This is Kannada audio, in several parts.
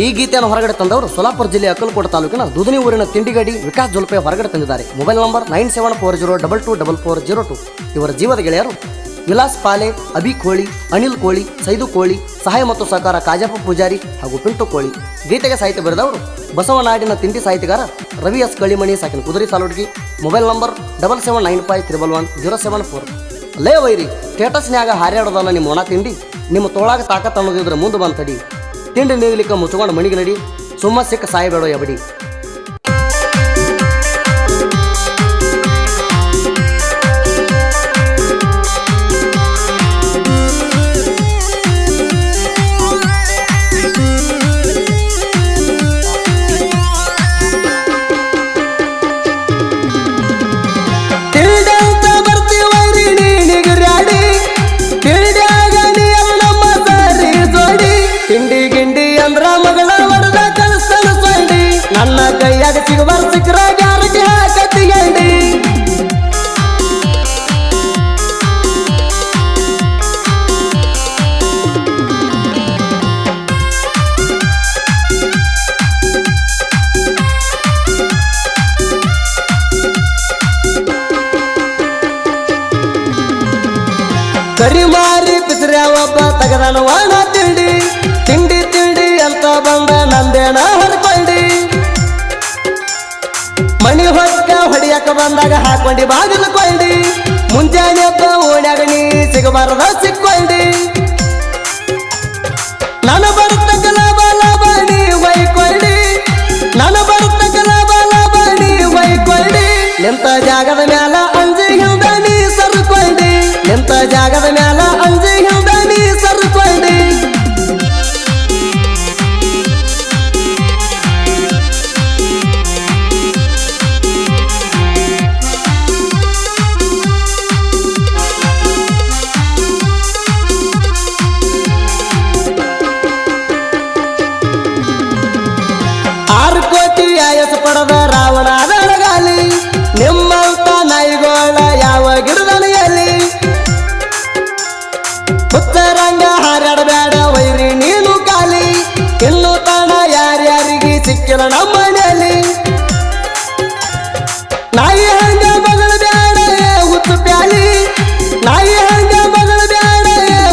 ಈ ಗೀತೆಯನ್ನು ಹೊರಗಡೆ ತಂದವರು ಸೋಲಾಪುರ ಜಿಲ್ಲೆಯ ಅಕ್ಕಲಕೋಟೆ ತಾಲೂಕಿನ ದುದನಿ ಊರಿನ ತಿಂಡಿಗಡಿ ವಿಕಾಸ್ ಜೊಲ್ಪೆ ಹೊರಗಡೆ ತಂದಿದ್ದಾರೆ. Mobile number 9740224402. ಇವರ ಜೀವದ ಗೆಳೆಯರು ವಿಲಾಸ್ ಪಾಲೆ, ಅಭಿ ಕೋಳಿ, ಅನಿಲ್ ಕೋಳಿ, ಸೈದು ಕೋಳಿ, ಸಹಾಯ ಮತ್ತು ಸಹಕಾರ ಕಾಜಪ್ಪ ಪೂಜಾರಿ ಹಾಗೂ ಪಿಂಟು ಕೋಳಿ. ಗೀತೆಗೆ ಸಾಹಿತ್ಯ ಬರೆದವರು ಬಸವನಾಡಿನ ತಿಂಡಿ ಸಾಹಿತ್ಯಗಾರ ರವಿ ಎಸ್ ಕಳಿಮಣಿ ಸಾಕಿನ ಕುದುರೆ ಸಾಲುಡ್ಗಿ. Mobile number 7795111074. ಲೇ ವೈರಿ, ಸ್ಟೇಟಸ್ನ್ಯಾಗ ಹಾರ್ಯಾಡೋದಲ್ಲ ನಿಮ್ಮ ಒಣ ತಿಂಡಿ, ನಿಮ್ಮ ತೋಳಾಗ ತಾಕತ್ ಅನ್ನೋದಿದ್ರೆ ಮುಂದೆ ಬಂದು ತಡಿ. ತಿಂಡಿ ನೀಗ್ಲಿಕ್ಕೆ ಮುಚ್ಕೊಂಡು ಮಣಿಗೆ ನಡಿ, ಸುಮ್ಮ ಸಿಕ್ಕ ಸಾಯಬೇಡೋ ಎಬಡಿ. ನನ್ನ ಕೈಯಾಗ ಸಿಗುವರ್ ಸಿಕ್ಕರ ಯಾರಿಗೆ ಹಾಕತ್ತಿಗಂಡಿ. ಕರಿಮಾರಿ ಪಿಸ್ರ್ಯ ಒಬ್ಬ ತಗದನ ಒಣ ತಿಂಡಿ, ತಿಂಡಿ ತಿಂಡಿ ಅಂತ ಬಂದ ನಂದೇನ ಹರ್ಕೊಂಡಿ. ಮಣಿ ಹೊಕ್ಕ ಹೊಡಿಯಕ ಬಂದಾಗ ಹಾಕೊಂಡಿ ಬಾಗಿಲು ಕೊಂಡಿ, ಮುಂಜಾನೆ ಹಬ್ಬ ಓಣ್ಯಾಗ ನೀ ಸಿಗಬಾರದ ಸಿಕ್ಕೊಂಡಿ. ನನ್ನ ಬರ್ತಕ್ಕಲ ಬಾಲ ಬಾಣಿ ವೈಕೊಂಡಿ, ನನ್ನ ಬರ್ತಕ್ಕಲ ಬಾಲ ಬಾಣಿ ವೈಕೊಂಡಿ. ನಿಂತ ಜಾಗದ ಮ್ಯಾಲ ಅಂಜಿ ಹಿಂದ ನೀ ಸರ್ಕೊಂಡಿ, ನಿಂತ ಜಾಗದ ಮ್ಯಾಲ ಅಂಜಿ ಹಿಂದ ನೀ ಸರ್ಕೊಂಡಿ. ಪಡದ ರಾವಣ ಬೆಳಗಾಲಿ, ನಿಮ್ಮಂತ ನಾಯಿಗೋಳ ಯಾವ ಗಿಡದನೆಯಲ್ಲಿ. ಹುತ್ತರಂಗ ಹಾರಾಡಬೇಡ ವೈರಿ ನೀನು ಕಾಲಿ, ಇನ್ನು ತಾಣ ಯಾರ್ಯಾರಿಗೆ ಸಿಕ್ಕಿಲ್ಲ ನಮ್ಮ ಮನೆಯಲ್ಲಿ. ನಾಯಿ ಹಂಗ ಮಗಳ ಬ್ಯಾಡ ಹುತ್ತು ಪ್ಯಾಲಿ, ನಾಯಿ ಹಂಗ ಮಗಳ ಬ್ಯಾಡ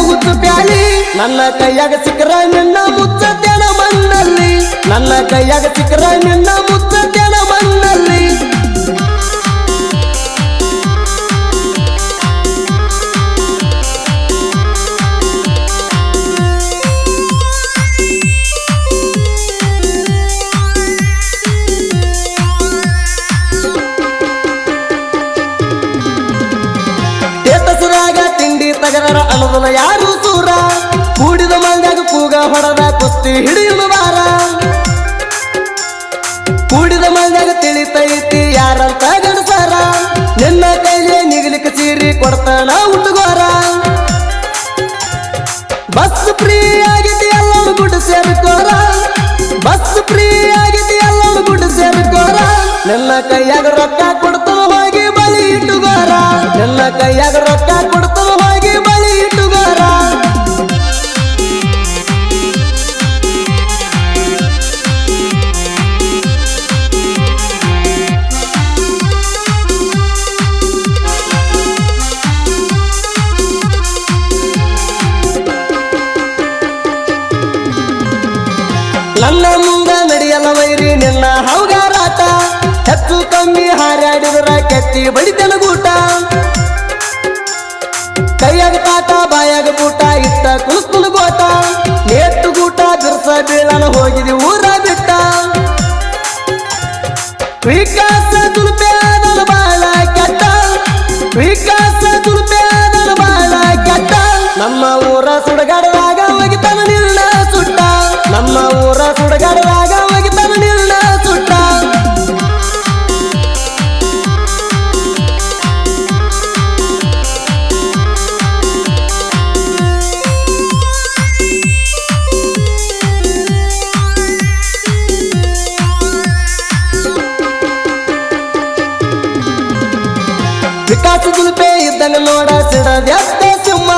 ಹುತ್ತು ಪ್ಯಾಲಿ. ನನ್ನ ಕೈಯಾಗ ಸಿಕ್ಕರ ನಿನ್ನ ಮುಚ್ಚತೇನ ಮಣ್ಣಲ್ಲಿ, ನನ್ನ ಕೈಯಾಗ ಸಿಕ್ಕರ ನಿನ್ನ ಮುಚ್ಚತೇನ ಮಣ್ಣಲ್ಲಿ. ತಿಂಡಿ ತಗರ ಅನ್ನೋದನ್ನ ಯಾರು ಸೂರ, ಕೂಡಿದ ಮಂದಾಗ ಕೂಗ ಹೊಡೆದ ಕುಸ್ತಿ ಹಿಡಿಯುವ ಬಾರ. ಕೂಡಿದ ಮಂದಾಗ ತಿಳಿತೈತಿ ಯಾರಂತ ಗಣಸಾರ, ನಿನ್ನ ಕೈಲೇ ನಿಗಲಿಕ್ಕೆ ಸೀರಿ ಕೊಡ್ತಾನ ಹುಟ್ಟುಗೋರ. ಬಸ್ ಫ್ರೀ ಆಗಿತಿ ಎಲ್ಲರೂ ಗುಡ್ಡು ಸೇರ್ಕೋರ, ಬಸ್ ಫ್ರೀ ಆಗಿತಿ ಎಲ್ಲರೂ ಗುಡ್ಡು ಸೇರ್ಕೋರ. ನಿನ್ನ ಕೈಯಾಗ ರೊಕ್ಕ ಕೊಡ್ತಾವ ಹೋಗಿ ಬಲಿ ಇಟ್ಟುಗೋರ, ನಿನ್ನ ಕೈಯಾಗ ರೊಕ್ಕ ಕೊಡ್ತಾವ ಹೋಗಿ ಬಲಿ ಇಟ್ಟುಗೋರ. ನನ್ನ ಮುಂದ ನಡೆಯಲ್ಲ ವೈರಿ ನಿನ್ನ ಹೌಗಾರಾಟ, ಹೆಚ್ಚು ಕಮ್ಮಿ ಹಾರಾಡಿದ್ರ ಕೆತ್ತಿ ಬಡಿತನ ಗೂಟ. ಕೈಯಾಗ ತಾಟ ಬಾಯಾಗ ಬೂಟ ಇಟ್ಟ ಕುಲ್ಕುಲ್ ಗೋಟ, ನೇಟ್ಟು ಗೂಟ ಬಿರ್ಸ ಬೀಳನ ಹೋಗಿದಿ ಊರ ಬಿಟ್ಟ. ವಿಕಾಸ ತುಲ್ಪೆ ನನ್ನ ಬಾಳ ಕೆಟ್ಟ, ವಿಕಾಸ ತುಲ್ಪೆ ನನ್ನ ಬಾಳ ಕೆಟ್ಟ. ನಮ್ಮ ಊರ ಸುಡಗಾಡದಾಗ ಒಗಿತನ ನಿಲ್ನ ಸುಟ್ಟ, ನಮ್ಮ ಊರ ಸುಡಗಾಡದಾಗ ಒಗಿತನ ನಿಲ್ನ ಸುಟ್ಟ. ವಿಕಾಸ ತುಲ್ಪೆ ಇದ್ದಂಗ ನೋಡ ಸಿಡದ್ಯಾತ್ತ ಸಿಂಹ,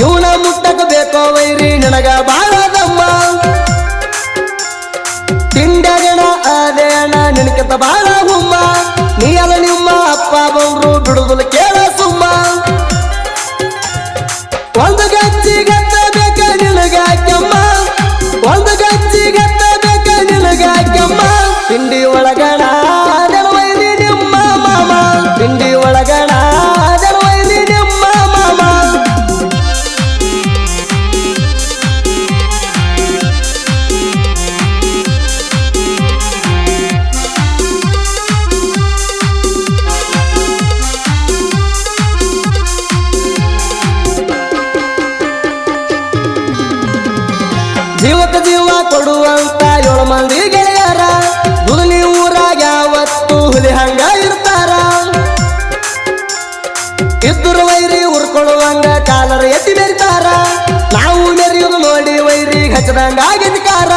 ಇವನ ಮುಟ್ಟಕ ಬೇಕೋ ವೈರಿ ನಿನಗ ಬಾಳ ದಮ್ಮ. ಕೊಡುವುದಿಲ್ಲ ಕೇಳ ಸುಮ್ಮ ಒಂದು ಗಜ್ಜಿ ಗತ್ತ ಬೇಕ ನಿನಗ ಕೆಮ್ಮ ಒಂದು ಗಜ್ಜಿ ಗತ್ತ ಬೇಕ ನಿನಗ ಕೆಮ್ಮ ತಿಂಡಿ ಒಳಗಣ ಜನವೈರಿ ನಿಮ್ಮ ಮಾಮ ತಿಂಡಿ ಒಳಗಣ ಜನವೈರಿ ನಿಮ್ಮ ಮಾಮ ಜೀವಕ್ಕೆ ಜೀವ ಕೊಡುವಂತ 7 ಮಂದಿ ಗೆಳೆಯರ ಹುಲಿ ಊರಾಗ ಯಾವತ್ತು ಹುಲಿ ಹಂಗ ಇರ್ತಾರ ಇದ್ದರು ವೈರಿ ಉರ್ಕೊಳ್ಳುವಂಗ ಕಾಲರ ಎತ್ತಿ ಮೆರಿತಾರ ನಾವು ಮೆರಿಯುವುದು ನೋಡಿ ವೈರಿ ಹಚ್ಚದಂಗ ಆಗಿದ್ಕಾರ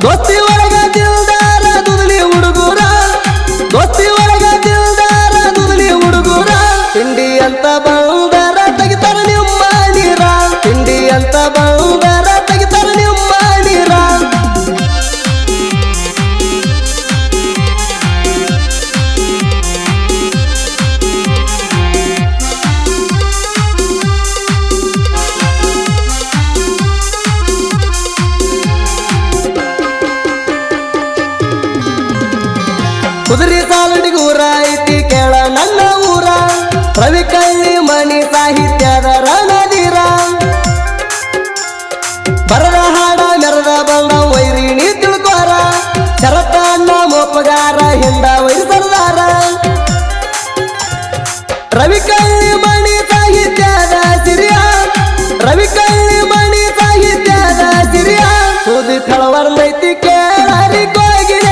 ದೋಸ್ತಿ ಒಳಗ ದಿಲ್ದಾರ ದುದಲಿ ಹುಡುಗೂರ ದೋಸ್ತಿ ಒಳಗ ದಿಲ್ದಾರ ದುದಲಿ ಹುಡುಗೂರ ತಿಂಡಿ ಅಂತ ಬಂದರ ತೆಗಿತಾರ ನಿಮ್ಮ ನೀರ ತಿಂಡಿ ಅಂತ ಬಂದರ ತೆಗಿತಾರ ನಿಮ್ಮ ನೀರ ಕುದುರೆ ಸಾಲಡಿಗೂರ ಐತಿ ಕೇಳ ನನ್ನ ಊರ ರವಿ ಕಳ್ಳಿ ಮಣಿ ಸಾಹಿತ್ಯದ ರಣಧೀರ ಬರದ ಹಾಡ ಮೆರದ ಬಂದ ವೈರಿ ನೀ ತಿಳ್ಕೋರ ಶರತ್ತ ಅಣ್ಣ ಮೋಪಗಾರ ಹಿಂದ ವೈರಿ ಸರ್ದಾರ ರವಿ ಕಳ್ಳಿ ಮಣಿ ಸಾಹಿತ್ಯದ ಸಿರಿಯ ರವಿ ಕಳ್ಳಿ ಮಣಿ ಸಾಹಿತ್ಯದ ಸಿರಿಯ ಸುದ್ದಿ ಕಳವರ್ದೈತಿ ಕೇಳರಿ ಕೋಗಿ